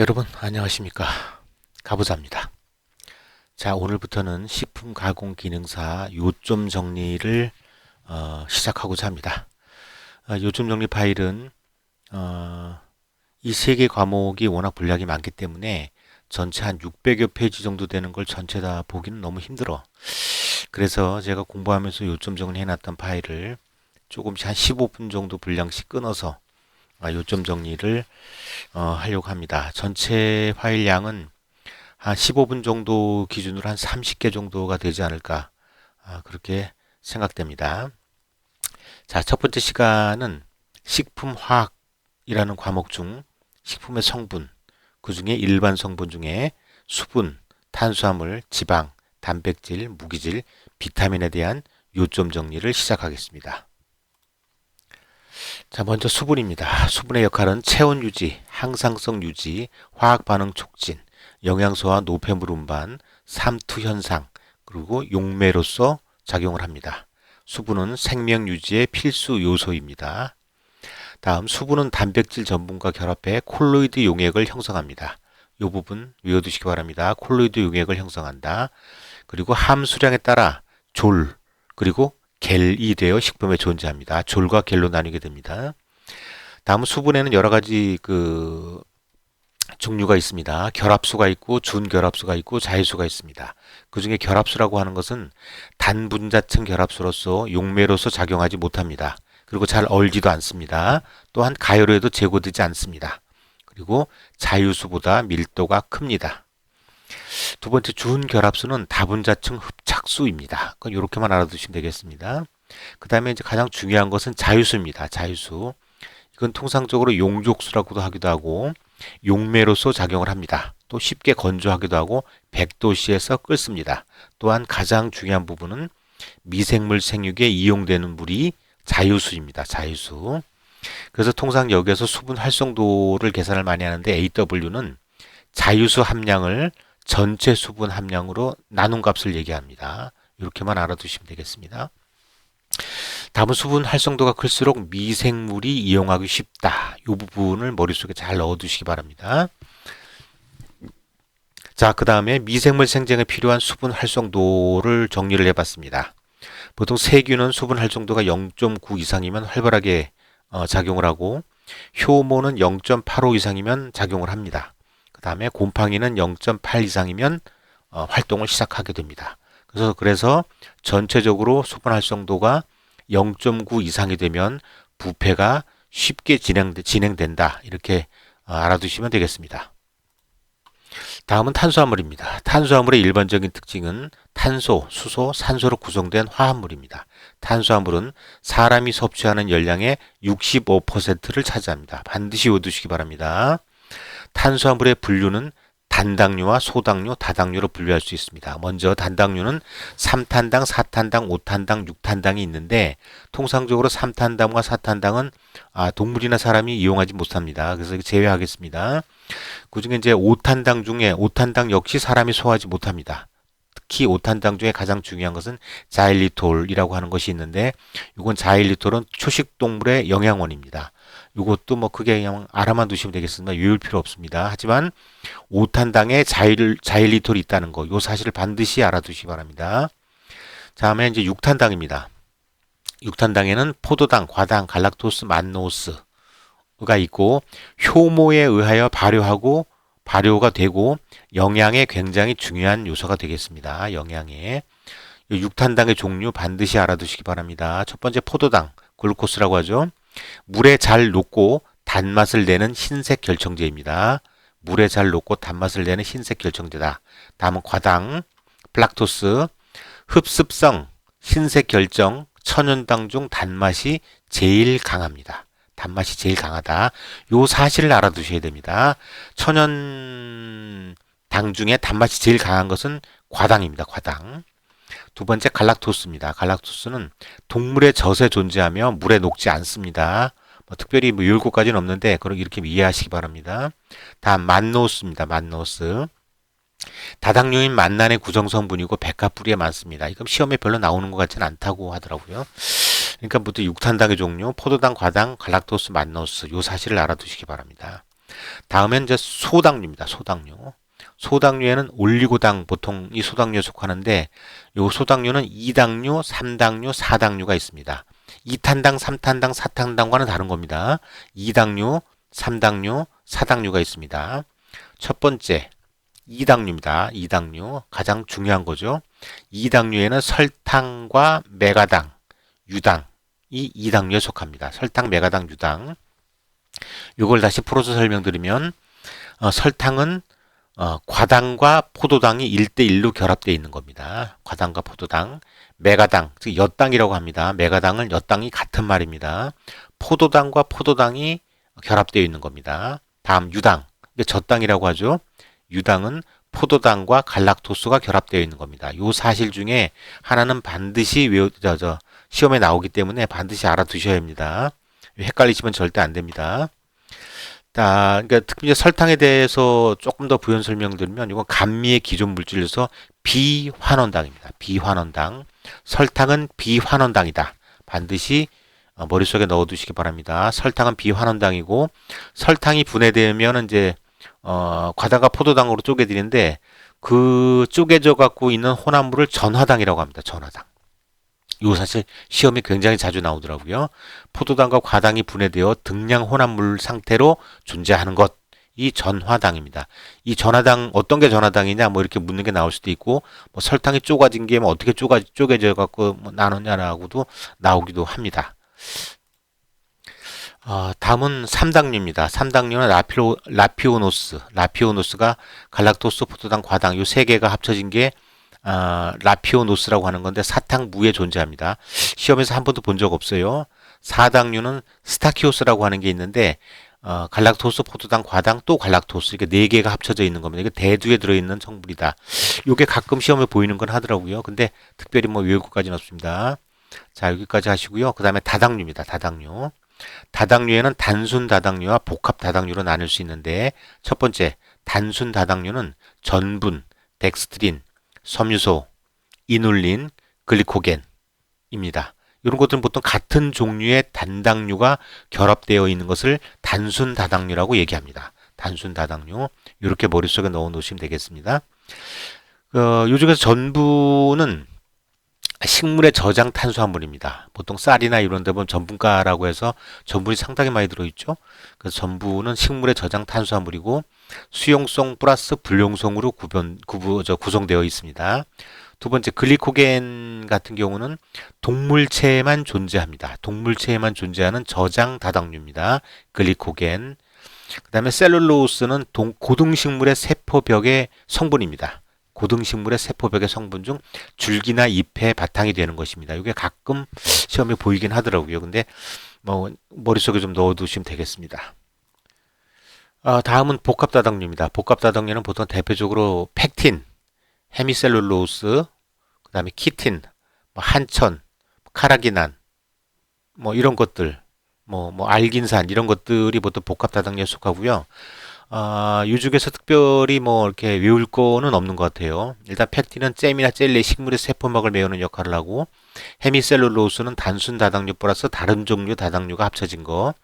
여러분 안녕하십니까, 가부자입니다. 자, 오늘부터는 식품 가공 기능사 요점 정리를 시작하고자 합니다. 요점 정리 파일은 이 세 개 과목이 워낙 분량이 많기 때문에 전체 한 600여 페이지 정도 되는 걸 전체 다 보기는 너무 힘들어. 그래서 제가 공부하면서 요점 정리해 놨던 파일을 조금씩 한 15분 정도 분량씩 끊어서 요점 정리를 하려고 합니다. 전체 파일 양은 한 15분 정도 기준으로 한 30개 정도가 되지 않을까, 그렇게 생각됩니다. 자, 첫 번째 시간은 식품화학이라는 과목 중 식품의 성분, 그 중에 일반 성분 중에 수분, 탄수화물, 지방, 단백질, 무기질, 비타민에 대한 요점 정리를 시작하겠습니다. 자, 먼저 수분입니다. 수분의 역할은 체온 유지, 항상성 유지, 화학 반응 촉진, 영양소와 노폐물 운반, 삼투 현상, 그리고 용매로서 작용을 합니다. 수분은 생명 유지의 필수 요소입니다. 다음, 수분은 단백질 전분과 결합해 콜로이드 용액을 형성합니다. 이 부분 외워두시기 바랍니다. 콜로이드 용액을 형성한다. 그리고 함수량에 따라 졸, 그리고 겔이 되어 식품에 존재합니다. 졸과 겔로 나뉘게 됩니다. 다음, 수분에는 여러 가지 종류가 있습니다. 결합수가 있고 준결합수가 있고 자유수가 있습니다. 그 중에 결합수라고 하는 것은 단분자층 결합수로서 용매로서 작용하지 못합니다. 그리고 잘 얼지도 않습니다. 또한 가열에도 제거되지 않습니다. 그리고 자유수보다 밀도가 큽니다. 두 번째, 준결합수는 다분자층 흡착수입니다. 그건 이렇게만 알아두시면 되겠습니다. 그 다음에 이제 가장 중요한 것은 자유수입니다. 자유수. 이건 통상적으로 용족수라고도 하기도 하고 용매로서 작용을 합니다. 또 쉽게 건조하기도 하고 100도씨에서 끓습니다. 또한 가장 중요한 부분은 미생물 생육에 이용되는 물이 자유수입니다. 자유수. 그래서 통상 여기에서 수분 활성도를 계산을 많이 하는데 AW는 자유수 함량을 전체 수분 함량으로 나눈 값을 얘기합니다. 이렇게만 알아두시면 되겠습니다. 다음은 수분 활성도가 클수록 미생물이 이용하기 쉽다. 이 부분을 머릿속에 잘 넣어두시기 바랍니다. 자, 그 다음에 미생물 생장에 필요한 수분 활성도를 정리를 해봤습니다. 보통 세균은 수분 활성도가 0.9 이상이면 활발하게 작용을 하고, 효모는 0.85 이상이면 작용을 합니다. 그 다음에 곰팡이는 0.8 이상이면 활동을 시작하게 됩니다. 그래서 전체적으로 수분 활성도가 0.9 이상이 되면 부패가 쉽게 진행된다. 이렇게 알아두시면 되겠습니다. 다음은 탄수화물입니다. 탄수화물의 일반적인 특징은 탄소, 수소, 산소로 구성된 화합물입니다. 탄수화물은 사람이 섭취하는 열량의 65%를 차지합니다. 반드시 외워두시기 바랍니다. 탄수화물의 분류는 단당류와 소당류, 다당류로 분류할 수 있습니다. 먼저 단당류는 3탄당, 4탄당, 5탄당, 6탄당이 있는데 통상적으로 3탄당과 4탄당은 동물이나 사람이 이용하지 못합니다. 그래서 제외하겠습니다. 그중에 이제 5탄당 중에 5탄당 역시 사람이 소화하지 못합니다. 특히 5탄당 중에 가장 중요한 것은 자일리톨이라고 하는 것이 있는데, 이건 자일리톨은 초식동물의 영양원입니다. 이것도 뭐 크게 그냥 알아만 두시면 되겠습니다. 외울 필요 없습니다. 하지만 5탄당에 자일리톨이 있다는 거, 이 사실을 반드시 알아두시기 바랍니다. 다음에 이제 6탄당입니다. 6탄당에는 포도당, 과당, 갈락토스, 만노스가 있고 효모에 의하여 발효가 되고 영양에 굉장히 중요한 요소가 되겠습니다. 영양에. 6탄당의 종류 반드시 알아두시기 바랍니다. 첫 번째, 포도당, 글루코스라고 하죠. 물에 잘 녹고 단맛을 내는 흰색 결정제입니다. 물에 잘 녹고 단맛을 내는 흰색 결정제다. 다음은 과당, 플락토스, 흡습성, 흰색 결정, 천연당 중 단맛이 제일 강합니다. 단맛이 제일 강하다. 요 사실을 알아두셔야 됩니다. 천연당 중에 단맛이 제일 강한 것은 과당입니다. 과당. 두 번째, 갈락토스입니다. 갈락토스는 동물의 젖에 존재하며 물에 녹지 않습니다. 특별히 17가지는 없는데 이렇게 이해하시기 바랍니다. 다음, 만노스입니다. 만노스. 다당류인 만난의 구성성분이고 백합뿌리에 많습니다. 이건 시험에 별로 나오는 것 같지는 않다고 하더라고요. 그러니까 부터 6탄당의 종류, 포도당, 과당, 갈락토스, 만노스, 요 사실을 알아두시기 바랍니다. 다음엔 이제 소당류입니다. 소당류. 소당류에는 올리고당 보통 이 소당류에 속하는데 요 소당류는 2당류, 3당류, 4당류가 있습니다. 2탄당, 3탄당, 4탄당과는 다른 겁니다. 2당류, 3당류, 4당류가 있습니다. 첫 번째 2당류입니다. 2당류 가장 중요한 거죠. 2당류에는 설탕과 메가당, 유당 이 2당류에 속합니다. 설탕, 메가당, 유당. 이걸 다시 풀어서 설명드리면 설탕은 과당과 포도당이 1대1로 결합되어 있는 겁니다. 과당과 포도당. 메가당, 즉 엿당이라고 합니다. 메가당은 엿당이 같은 말입니다. 포도당과 포도당이 결합되어 있는 겁니다. 다음 유당, 이게 젖당이라고 하죠. 유당은 포도당과 갈락토스가 결합되어 있는 겁니다. 이 사실 중에 하나는 반드시 시험에 나오기 때문에 반드시 알아두셔야 합니다. 헷갈리시면 절대 안 됩니다. 그러니까 특히 설탕에 대해서 조금 더 부연 설명드리면 이건 감미의 기존 물질로서 비환원당입니다. 비환원당. 설탕은 비환원당이다. 반드시 머릿속에 넣어두시기 바랍니다. 설탕은 비환원당이고 설탕이 분해되면 이제 과당과 포도당으로 쪼개지는데 그 쪼개져 갖고 있는 혼합물을 전화당이라고 합니다. 전화당. 요 사실 시험에 굉장히 자주 나오더라고요. 포도당과 과당이 분해되어 등량 혼합물 상태로 존재하는 것. 이 전화당입니다. 이 전화당 어떤 게 전화당이냐 뭐 이렇게 묻는 게 나올 수도 있고 뭐 설탕이 쪼가진 게 뭐 어떻게 쪼개져 갖고 뭐 나누냐라고도 나오기도 합니다. 다음은 3당류입니다. 3당류는 라피오노스가 갈락토스, 포도당, 과당 요 세 개가 합쳐진 게 라피오노스라고 하는 건데 사탕무에 존재합니다. 시험에서 한 번도 본 적 없어요. 4당류는 스타키오스라고 하는 게 있는데 갈락토스, 포도당, 과당, 또 갈락토스 이게 네 개가 합쳐져 있는 겁니다. 이게 대두에 들어있는 성분이다. 이게 가끔 시험에 보이는 건 하더라고요. 근데 특별히 뭐 외울 것까지는 없습니다. 자, 여기까지 하시고요. 그 다음에 다당류입니다. 다당류. 다당류에는 단순 다당류와 복합 다당류로 나눌 수 있는데 첫 번째 단순 다당류는 전분, 덱스트린, 섬유소, 이눌린, 글리코겐입니다. 이런 것들은 보통 같은 종류의 단당류가 결합되어 있는 것을 단순 다당류라고 얘기합니다. 단순 다당류. 이렇게 머릿속에 넣어 놓으시면 되겠습니다. 요 중에서 전분은 식물의 저장 탄수화물입니다. 보통 쌀이나 이런 데 보면 전분가라고 해서 전분이 상당히 많이 들어있죠. 그래서 전분은 식물의 저장 탄수화물이고 수용성 플러스 불용성으로 구성되어 있습니다. 두 번째 글리코겐 같은 경우는 동물체에만 존재합니다. 동물체에만 존재하는 저장 다당류입니다. 글리코겐. 그 다음에 셀룰로스는 고등식물의 세포벽의 성분입니다. 고등식물의 세포벽의 성분 중 줄기나 잎의 바탕이 되는 것입니다. 이게 가끔 시험에 보이긴 하더라고요. 근데 뭐 머릿속에 좀 넣어두시면 되겠습니다. 다음은 복합다당류입니다. 복합다당류는 보통 대표적으로 팩틴, 헤미셀룰로스, 그 다음에 키틴, 한천, 카라기난, 뭐 이런 것들, 알긴산 이런 것들이 보통 복합다당류에 속하고요. 이 중에서 특별히 뭐 이렇게 외울 거는 없는 것 같아요. 일단 팩틴은 잼이나 젤리, 식물의 세포막을 메우는 역할을 하고 헤미셀룰로스는 단순 다당류 플러스 다른 종류 다당류가 합쳐진 거.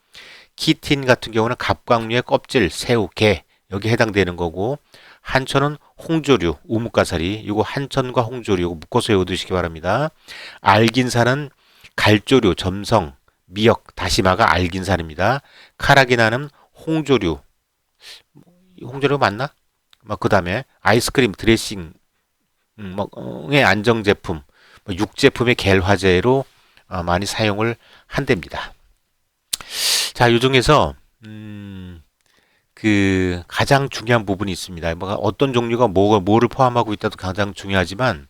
키틴 같은 경우는 갑각류의 껍질, 새우, 게 여기 해당되는 거고 한천은 홍조류, 우뭇가사리 이거 한천과 홍조류 이거 묶어서 외워두시기 바랍니다. 알긴산은 갈조류, 점성, 미역, 다시마가 알긴산입니다. 카라기나는 홍조류 맞나? 그 다음에 아이스크림, 드레싱, 의 안정제품, 육제품의 겔화제로 많이 사용을 한답니다. 자, 이 중에서 그 가장 중요한 부분이 있습니다. 어떤 종류가 뭐를 포함하고 있다도 가장 중요하지만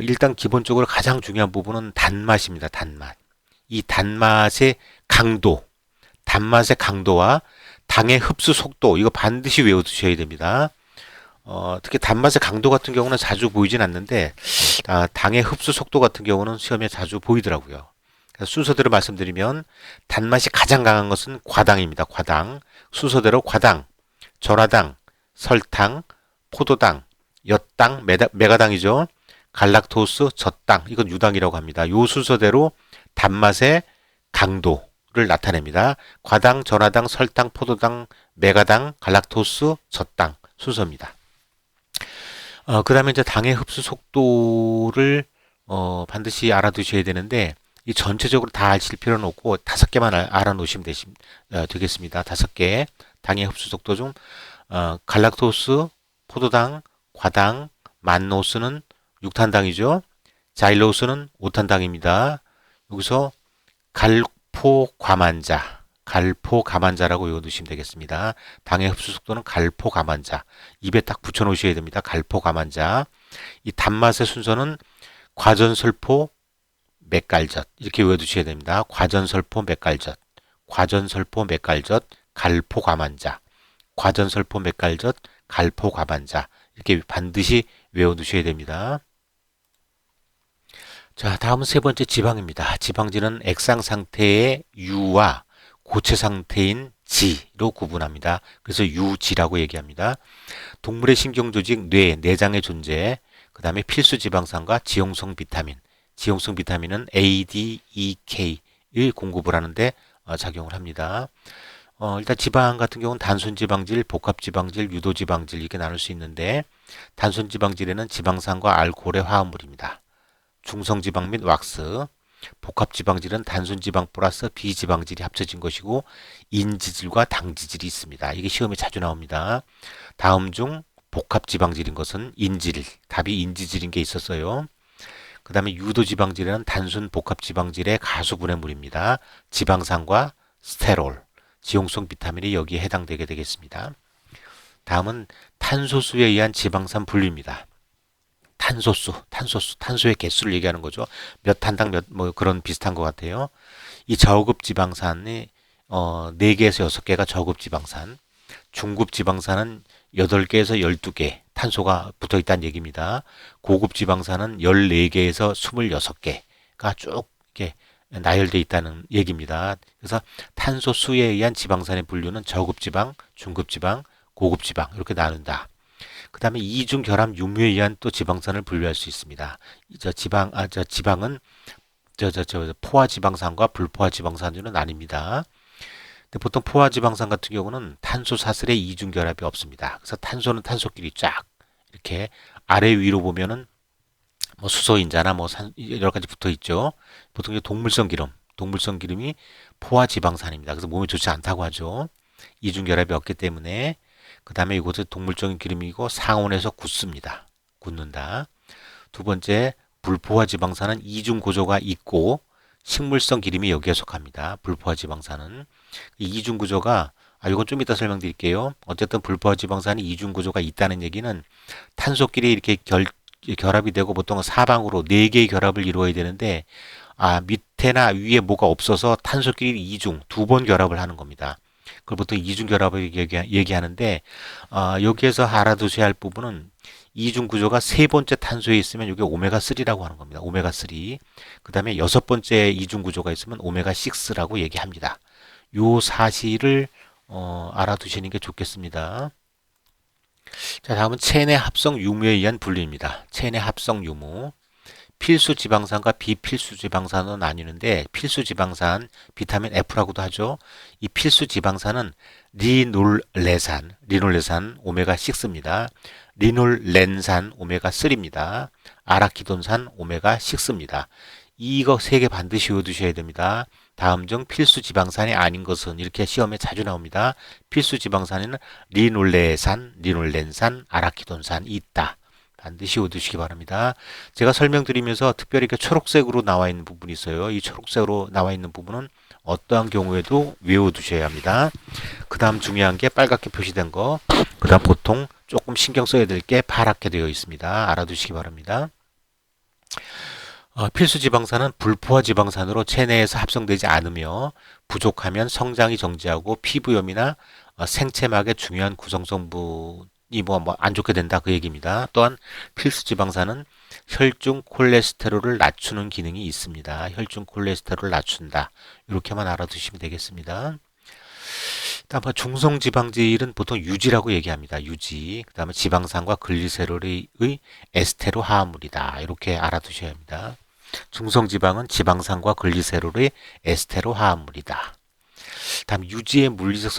일단 기본적으로 가장 중요한 부분은 단맛입니다. 단맛. 이 단맛의 강도와 당의 흡수 속도 이거 반드시 외워두셔야 됩니다. 특히 단맛의 강도 같은 경우는 자주 보이진 않는데 당의 흡수 속도 같은 경우는 시험에 자주 보이더라고요. 그래서 순서대로 말씀드리면 단맛이 가장 강한 것은 과당입니다. 과당. 순서대로 과당, 전화당, 설탕, 포도당, 엿당, 메가당이죠. 갈락토스, 젖당 이건 유당이라고 합니다. 요 순서대로 단맛의 강도를 나타냅니다. 과당, 전화당, 설당, 포도당, 메가당, 갈락토스, 젖당 순서입니다. 그 다음에 이제 당의 흡수 속도를 반드시 알아두셔야 되는데 이 전체적으로 다 아실 필요는 없고 5개만 알아놓으시면 되겠습니다. 5개. 당의 흡수 속도 중 갈락토스, 포도당, 과당, 만노스는 6탄당이죠. 자일로스는 5탄당입니다. 여기서 갈포가만자라고 외워두시면 되겠습니다. 당의 흡수 속도는 갈포가만자. 입에 딱 붙여놓으셔야 됩니다. 갈포가만자. 이 단맛의 순서는 과전설포, 맥갈젓 이렇게 외워두셔야 됩니다. 과전설포, 맥갈젓, 과전설포, 맥갈젓, 갈포가만자, 과전설포, 맥갈젓, 갈포가만자 이렇게 반드시 외워두셔야 됩니다. 자, 다음은 세 번째 지방입니다. 지방지는 액상 상태의 유와 고체 상태인 지로 구분합니다. 그래서 유지라고 얘기합니다. 동물의 신경조직, 뇌, 내장의 존재, 그 다음에 필수 지방산과 지용성 비타민. 지용성 비타민은 A, D, E, K를 공급을 하는데 작용을 합니다. 일단 지방 같은 경우는 단순지방질, 복합지방질, 유도지방질 이렇게 나눌 수 있는데 단순지방질에는 지방산과 알코올의 화합물입니다. 중성지방 및 왁스, 복합지방질은 단순지방 플러스 비지방질이 합쳐진 것이고 인지질과 당지질이 있습니다. 이게 시험에 자주 나옵니다. 다음 중 복합지방질인 것은 인질, 답이 인지질인 게 있었어요. 그 다음에 유도지방질은 단순 복합지방질의 가수분해물입니다. 지방산과 스테롤, 지용성 비타민이 여기에 해당되게 되겠습니다. 다음은 탄소수에 의한 지방산 분류입니다. 탄소의 개수를 얘기하는 거죠. 몇 탄당 뭐 그런 비슷한 것 같아요. 이 저급 지방산이 4개에서 6개가 저급 지방산, 중급 지방산은 8개에서 12개 탄소가 붙어 있다는 얘기입니다. 고급 지방산은 14개에서 26개가 쭉 이렇게 나열되어 있다는 얘기입니다. 그래서 탄소 수에 의한 지방산의 분류는 저급 지방, 중급 지방, 고급 지방 이렇게 나눈다. 그 다음에 이중 결합 유무에 의한 또 지방산을 분류할 수 있습니다. 지방은 포화 지방산과 불포화 지방산으로 나뉩니다. 근데 보통 포화 지방산 같은 경우는 탄소 사슬에 이중 결합이 없습니다. 그래서 탄소는 탄소끼리 쫙 이렇게 아래 위로 보면은 뭐 수소인자나 뭐 여러 가지 붙어 있죠. 보통 동물성 기름이 포화 지방산입니다. 그래서 몸에 좋지 않다고 하죠. 이중 결합이 없기 때문에. 그 다음에 이것은 동물적인 기름이고 상온에서 굳는다. 두 번째, 불포화 지방산은 이중 구조가 있고 식물성 기름이 여기에 속합니다. 불포화 지방산은 이중 구조가 이건 좀 이따 설명드릴게요. 어쨌든 불포화 지방산이 이중 구조가 있다는 얘기는 탄소끼리 이렇게 결합이 되고 보통 사방으로 4개의 결합을 이루어야 되는데 밑에나 위에 뭐가 없어서 탄소끼리 이중 2번 결합을 하는 겁니다. 그걸 보통 이중 결합을 얘기하는데 여기에서 알아두셔야 할 부분은 이중 구조가 세 번째 탄소에 있으면 이게 오메가3라고 하는 겁니다. 오메가3. 그 다음에 6번째 이중 구조가 있으면 오메가6라고 얘기합니다. 요 사실을 알아두시는 게 좋겠습니다. 자, 다음은 체내 합성 유무에 의한 분류입니다. 체내 합성 유무. 필수 지방산과 비필수 지방산으로 나뉘는데 필수 지방산 비타민 F라고도 하죠. 이 필수 지방산은 리놀레산 오메가6입니다. 리놀렌산 오메가3입니다. 아라키돈산 오메가6입니다. 이거 3개 반드시 외워두셔야 됩니다. 다음 중 필수 지방산이 아닌 것은 이렇게 시험에 자주 나옵니다. 필수 지방산에는 리놀렌산, 아라키돈산이 있다. 반드시 외워두시기 바랍니다. 제가 설명드리면서 특별히 이렇게 초록색으로 나와 있는 부분이 있어요. 이 초록색으로 나와 있는 부분은 어떠한 경우에도 외워두셔야 합니다. 그 다음 중요한 게 빨갛게 표시된 거. 그 다음 보통 조금 신경 써야 될 게 파랗게 되어 있습니다. 알아두시기 바랍니다. 필수 지방산은 불포화 지방산으로 체내에서 합성되지 않으며 부족하면 성장이 정지하고 피부염이나 생체막의 중요한 구성성분이 안 좋게 된다 그 얘기입니다. 또한 필수 지방산은 혈중 콜레스테롤을 낮추는 기능이 있습니다. 혈중 콜레스테롤을 낮춘다. 이렇게만 알아두시면 되겠습니다. 다음 중성 지방질은 보통 유지라고 얘기합니다. 유지. 그 다음에 지방산과 글리세롤의 에스테로 화합물이다. 이렇게 알아두셔야 합니다. 중성 지방은 지방산과 글리세롤의 에스테로 화합물이다. 다음 유지의 물리적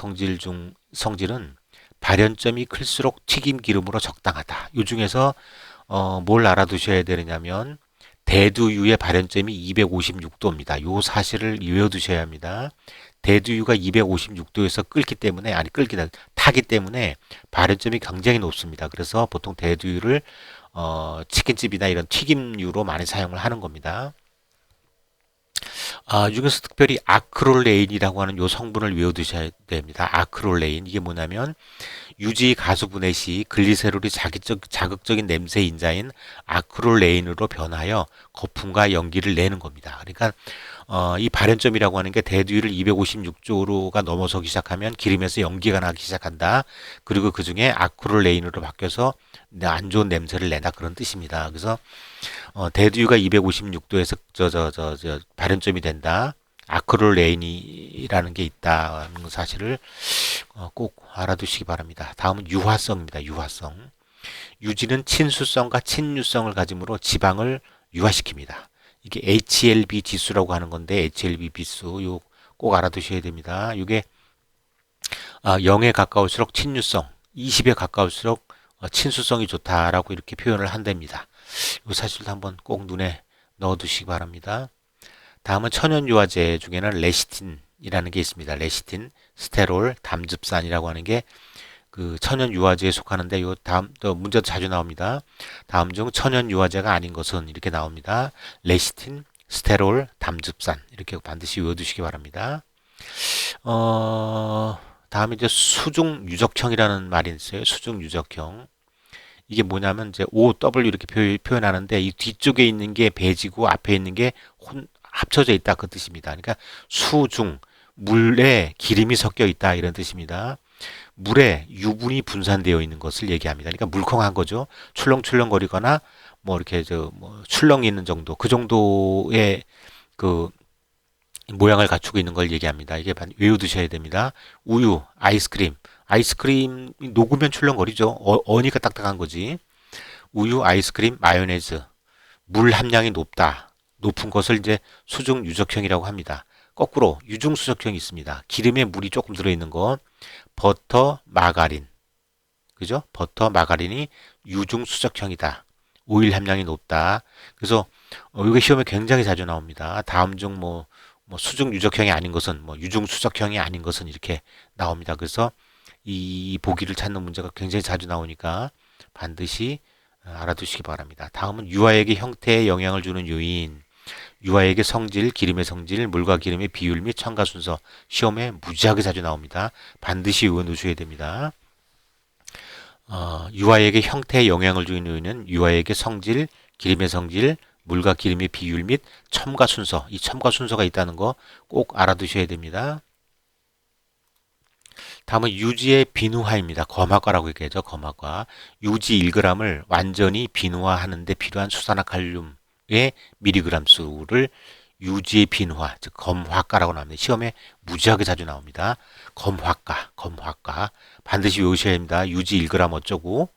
성질은 발연점이 클수록 튀김 기름으로 적당하다. 이 중에서 뭘 알아두셔야 되느냐면 대두유의 발연점이 256도입니다. 요 사실을 외워두셔야 합니다. 대두유가 256도에서 타기 때문에 발연점이 굉장히 높습니다. 그래서 보통 대두유를 치킨집이나 이런 튀김류로 많이 사용을 하는 겁니다. 여기서 특별히 아크롤레인이라고 하는 요 성분을 외워두셔야 됩니다. 아크롤레인 이게 뭐냐면 유지 가수 분해 시 글리세롤이 자극적인 냄새 인자인 아크롤레인으로 변하여 거품과 연기를 내는 겁니다. 그러니까 이 발연점이라고 하는 게 대두유를 256도가 넘어서기 시작하면 기름에서 연기가 나기 시작한다. 그리고 그 중에 아크롤레인으로 바뀌어서 안 좋은 냄새를 내다 그런 뜻입니다. 그래서 대두유가 256도에서 발연점이 된다. 아크롤레인이라는 게 있다는 사실을 꼭 알아두시기 바랍니다. 다음은 유화성입니다. 유화성. 유지는 친수성과 친유성을 가지므로 지방을 유화시킵니다. 이게 HLB 지수라고 하는 건데 HLB 비수 요 꼭 알아두셔야 됩니다. 이게 0에 가까울수록 친유성, 20에 가까울수록 친수성이 좋다라고 이렇게 표현을 한답니다. 이 사실도 한번 꼭 눈에 넣어두시기 바랍니다. 다음은 천연유화제 중에는 레시틴이라는 게 있습니다. 레시틴, 스테롤, 담즙산이라고 하는 게 그 천연유화제에 속하는데 요 다음 또 문제도 자주 나옵니다. 다음 중 천연유화제가 아닌 것은 이렇게 나옵니다. 레시틴, 스테롤, 담즙산 이렇게 반드시 외워두시기 바랍니다. 다음에 이제 수중 유적형이라는 말이 있어요. 수중 유적형. 이게 뭐냐면 이제 OW 이렇게 표현하는데 이 뒤쪽에 있는 게 배지고 앞에 있는 게 합쳐져 있다 그 뜻입니다. 그러니까 수중 물에 기름이 섞여 있다 이런 뜻입니다. 물에 유분이 분산되어 있는 것을 얘기합니다. 그러니까 물컹한 거죠. 출렁출렁거리거나 뭐 이렇게 뭐 출렁이 있는 정도 그 정도의 그 모양을 갖추고 있는 걸 얘기합니다. 이게 외워두셔야 됩니다. 우유, 아이스크림 녹으면 출렁거리죠. 어니까 딱딱한 거지. 우유, 아이스크림, 마요네즈, 물 함량이 높은 것을 이제 수중 유적형이라고 합니다. 거꾸로 유중 수적형이 있습니다. 기름에 물이 조금 들어있는 거, 버터, 마가린, 그죠? 버터, 마가린이 유중 수적형이다. 오일 함량이 높다. 그래서 이게 시험에 굉장히 자주 나옵니다. 다음 중 뭐 수중 유적형이 아닌 것은 유중 수적형이 아닌 것은 이렇게 나옵니다. 그래서 이 보기를 찾는 문제가 굉장히 자주 나오니까 반드시 알아두시기 바랍니다. 다음은 유화액의 형태에 영향을 주는 요인. 유화액의 성질, 기름의 성질, 물과 기름의 비율 및 첨가 순서. 시험에 무지하게 자주 나옵니다. 반드시 외워두셔야 됩니다. 유화액의 형태에 영향을 주는 요인은 유화액의 성질, 기름의 성질, 물과 기름의 비율 및 첨가 순서. 이 첨가 순서가 있다는 거 꼭 알아두셔야 됩니다. 다음은 유지의 비누화입니다. 검화과라고 얘기하죠. 검화과. 유지 1g을 완전히 비누화하는 데 필요한 수산화칼륨의 미리그램 수를 유지의 비누화, 즉 검화가라고 나옵니다. 시험에 무지하게 자주 나옵니다. 검화가. 반드시 외우셔야 합니다. 유지 1g 어쩌고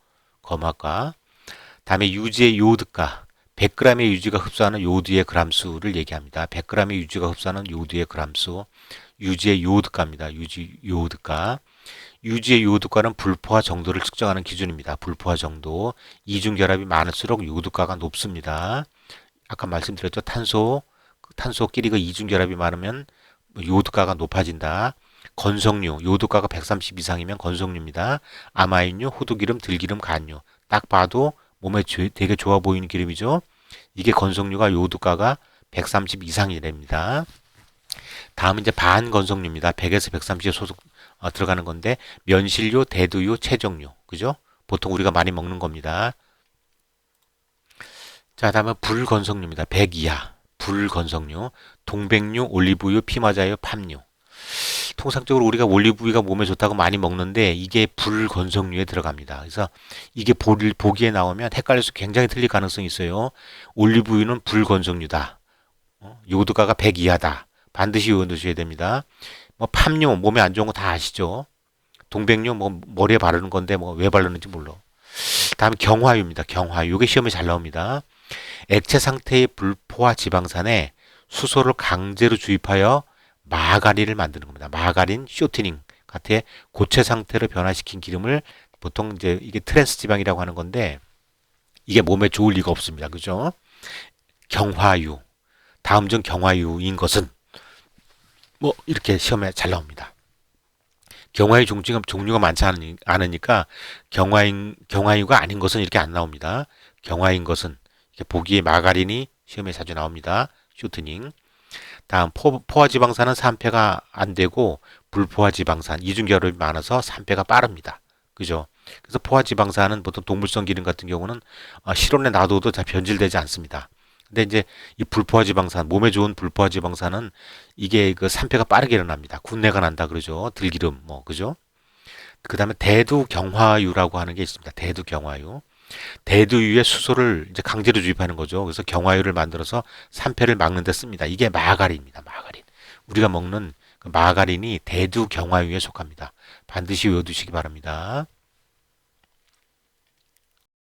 검화가. 다음에 유지의 요오드가. 100g의 유지가 흡수하는 요오드의 그람수를 얘기합니다. 100g의 유지가 흡수하는 요오드의 그람수. 유지의 요오드가입니다. 요오드가. 유지의 요오드가는 불포화 정도를 측정하는 기준입니다. 불포화 정도. 이중결합이 많을수록 요오드가가 높습니다. 아까 말씀드렸죠. 탄소끼리 그 이중결합이 많으면 요오드가가 높아진다. 건성류, 요오드가가 130 이상이면 건성류입니다. 아마인류, 호두기름, 들기름, 간류. 딱 봐도 몸에 되게 좋아 보이는 기름이죠. 이게 건성류가 요오드가가 130 이상이 됩니다. 다음은 이제 반건성류입니다. 100에서 130에 들어가는 건데 면실류, 대두유, 채정류. 그죠? 보통 우리가 많이 먹는 겁니다. 자, 다음은 불건성류입니다. 100 이하. 불건성류. 동백류, 올리브유, 피마자유, 팜유. 통상적으로 우리가 올리브유가 몸에 좋다고 많이 먹는데 이게 불건성류에 들어갑니다. 그래서 이게 보기에 나오면 헷갈려서 굉장히 틀릴 가능성이 있어요. 올리브유는 불건성류다. 요오드가가 100 이하다. 반드시 외워두셔야 됩니다. 팜유 몸에 안 좋은 거 다 아시죠? 동백류 머리에 바르는 건데 왜 바르는지 몰라. 다음 경화유입니다. 경화유. 이게 시험에 잘 나옵니다. 액체 상태의 불포화 지방산에 수소를 강제로 주입하여 마가린을 만드는 겁니다. 마가린, 쇼트닝 같은 고체 상태로 변화시킨 기름을 보통 이제 이게 트랜스 지방이라고 하는 건데 이게 몸에 좋을 리가 없습니다. 그죠? 경화유. 다음 중 경화유인 것은 뭐 이렇게 시험에 잘 나옵니다. 경화유 종류가 많지 않으니까 경화유가 아닌 것은 이렇게 안 나옵니다. 경화인 것은 이렇게 보기에 마가린이 시험에 자주 나옵니다. 쇼트닝. 다음 포화지방산은 산패가 안 되고 불포화지방산 이중결합이 많아서 산패가 빠릅니다. 그죠? 그래서 포화지방산은 보통 동물성 기름 같은 경우는 실온에 놔둬도 잘 변질되지 않습니다. 근데 이제 이 불포화지방산 몸에 좋은 불포화지방산은 이게 그 산패가 빠르게 일어납니다. 군내가 난다 그러죠. 들기름 뭐 그죠? 그다음에 대두경화유라고 하는 게 있습니다. 대두경화유. 대두유에 수소를 이제 강제로 주입하는 거죠. 그래서 경화유를 만들어서 산패를 막는 데 씁니다. 이게 마가린입니다. 마가린. 우리가 먹는 그 마가린이 대두경화유에 속합니다. 반드시 외워두시기 바랍니다.